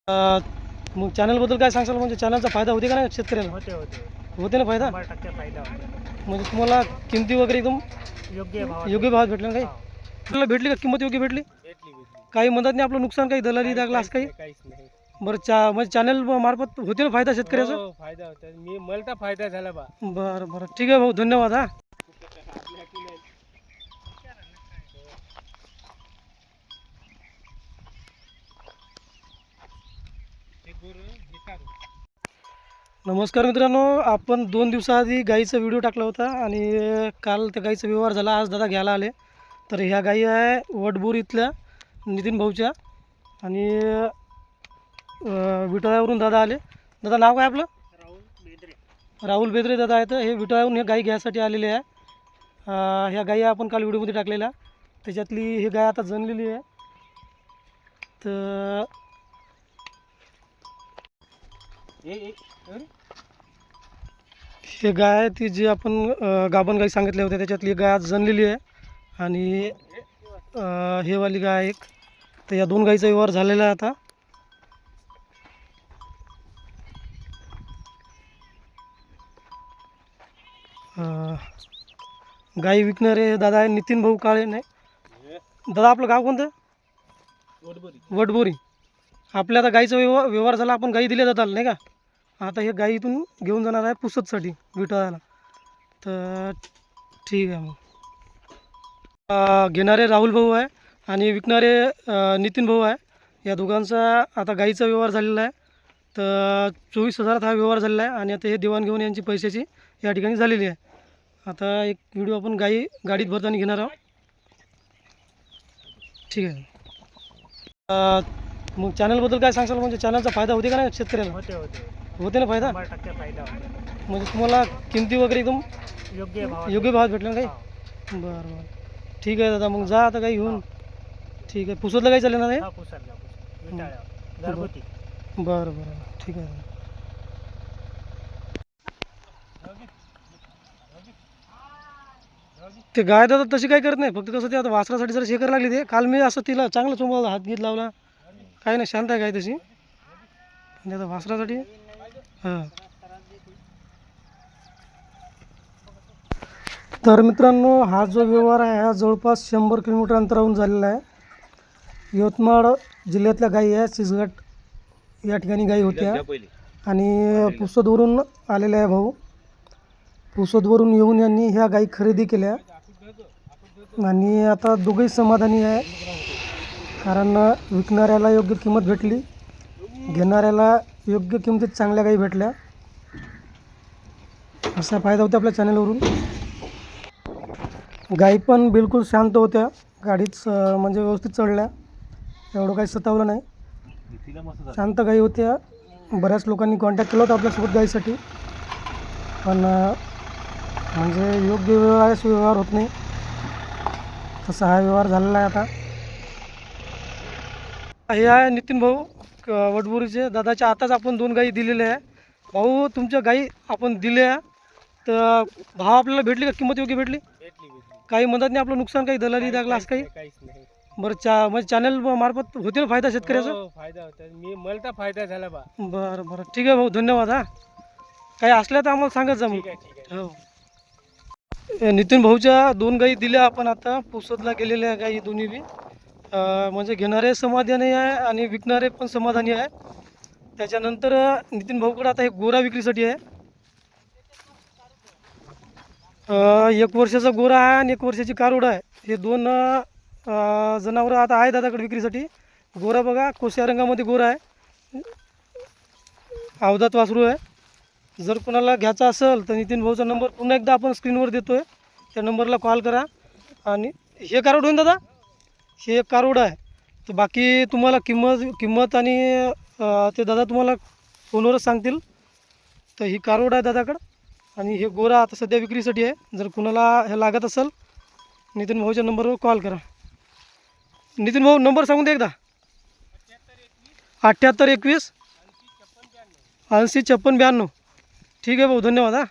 मग चॅनलबद्दल काय सांगशाल? म्हणजे चॅनलचा फायदा होते का नाही शेतकऱ्याला? होते ना फायदा. 100% फायदा होतो. म्हणजे तुम्हाला किमती वगैरे एकदम योग्य भावात भेटले ना? काही आपल्याला भेटली का? किंमत योग्य भेटली? काही मदत नाही, आपलं नुकसान काही दलाली लागला असं काही? काहीच नाही. बरं, म्हणजे चॅनल मार्फत होते ना फायदा शेतकऱ्याचा? फायदा होतो. मला फायदा झाला बा. बरं, ठीक आहे भाऊ, धन्यवाद. हा, नमस्कार मित्रांनो. आपण 2 दिवसाआधी गाईचा व्हिडिओ टाकला होता आणि काल त्या गाईचा व्यवहार झाला. आज दादा घ्यायला आले. तर ह्या गाई आहे वडबूर इथल्या नितीन भाऊच्या आणि विटाळ्यावरून दादा आले. दादा, नाव काय आपलं? राहुल बेदरे दादा आहेत. हे विटाळ्यावरून हे गाई घ्यायसाठी आलेले आहे. ह्या गाई आपण काल व्हिडिओमध्ये टाकलेल्या, त्याच्यातली ही गाय आता जनलेली आहे. तर हे गाय ती जी आपण गाभण गाई सांगितल्या होत्या त्याच्यातली गाय आज जनलेली आहे. आणि हे वाली गाय एक. तर या 2 गाईचा व्यवहार झालेला आहे आता. गाई विकणारे दादा आहे नितीन भाऊ काळे. नाही दादा, आपलं गाव कोणतं? वडबोरी. आपल्या आता गाईचा व्यवहार झाला. आपण गाई दिल्या जातात नाही का? आता हे गाई इथून घेऊन जाणार आहे पुसतसाठी विटाळ्याला. तर ठीक आहे. मग घेणारे राहुल भाऊ आहे आणि विकणारे नितीन भाऊ आहे. या दोघांचा आता गाईचा व्यवहार झालेला आहे. तर 24,000 हा व्यवहार झालेला आहे आणि आता हे देवाणघेवाण यांची पैशाची या ठिकाणी झालेली आहे. आता एक व्हिडिओ आपण गाडीत भरताना घेणार आहोत. ठीक आहे. मग चॅनलबद्दल काय सांगशाल? म्हणजे चॅनलचा फायदा होते का नाही शेतकऱ्याला? होते ना फायदा. 100% फायदा होतो. म्हणजे तुम्हाला किमती वगैरे एकदम योग्य भावात भेटले ना काही? बरं, ठीक आहे दादा. मग जा आता काही घेऊन. ठीक आहे. पुसतलं काही चालेल ना? नाही, घरगुती. बरं, ठीक आहे. ते गाय दादा तशी काही करत नाही. फक्त कसं ते आता वासरासाठी जरा हे करायला लागली. ते काल मी असं तिला चांगलं चुंबाला हात घेत लावला. काही नाही, शांत आहे गाय तशी. आणि आता वासरासाठी हां. तर मित्रांनो, हा जो व्यवहार आहे हा जवळपास 100 किलोमीटर अंतरावरून झालेला आहे. यवतमाळ जिल्ह्यातल्या गायी आहे. चिचघाट या ठिकाणी गायी होत्या आणि पुसदवरून आलेल्या आहे भाऊ. पुसदवरून येऊन यांनी ह्या गायी खरेदी केल्या आणि आता दोघेही समाधानी आहे. कारण विकणाऱ्याला योग्य किंमत भेटली, घेणाऱ्याला योग्य किंमतीत चांगल्या गायी भेटल्या. असा फायदा होता आपल्या चॅनलवरून. गायी पण बिलकुल शांत होत्या. गाडीच म्हणजे व्यवस्थित चढल्या, एवढं काही सतावलं नाही. शांत गायी होत्या. बऱ्याच लोकांनी कॉन्टॅक्ट केला होता आपल्यासोबत गायीसाठी, पण म्हणजे योग्य व्यवहार होत नाही. तसा हा व्यवहार झालेला आहे आता. हे आहे नितीन भाऊ वडबुरीचे. दादाच्या आताच आपण 2 गायी दिलेल्या आहे. भाऊ, तुमच्या गायी आपण दिल्या तर भाव आपल्याला भेटली का? किंमत योग्य भेटली? काही मदत नाही, आपलं नुकसान काही दलाली लागला असं काही? काहीच नाही. बरं, म्हणजे चॅनल मार्फत होते ना फायदा शेतकऱ्याचा? फायदा होतो. मला फायदा झाला बा. बरं, ठीक आहे भाऊ, धन्यवाद. हा, काही असल्या तर आम्हाला सांगत जा मग. हो. नितीन भाऊच्या 2 गायी दिल्या आपण आता. पुसदला गेलेल्या गायी दोन्ही बी. म्हणजे घेणारे समाधानी आहे आणि विकणारे पण समाधानी आहे. त्याच्यानंतर नितीन भाऊकडे आता एक गोरा विक्रीसाठी आहे. 1 वर्षाचा गोरा आहे आणि 1 वर्षाची कारोड आहे. हे 2 जनावरं आता आहे दादाकडे विक्रीसाठी. गोरा बघा, कोस्या रंगामध्ये गोरा आहे, अवधात वासरू आहे. जर कोणाला घ्यायचा असेल तर नितीन भाऊचा नंबर पुन्हा एकदा आपण स्क्रीनवर देतो आहे. त्या नंबरला कॉल करा. आणि हे कारोड होईल दादा, हे एक कारोड आहे. तर बाकी तुम्हाला किंमत आणि ते दादा तुम्हाला फोनवरच सांगतील. तर ही कारोड आहे दादाकडं आणि हे गोरा आता सध्या विक्रीसाठी आहे. जर कुणाला हे लागत असेल नितीन भाऊच्या नंबरवर कॉल करा. नितीन भाऊ, नंबर सांगून दे एकदा. 78 21 80 56 92. ठीक आहे भाऊ, धन्यवाद. हा.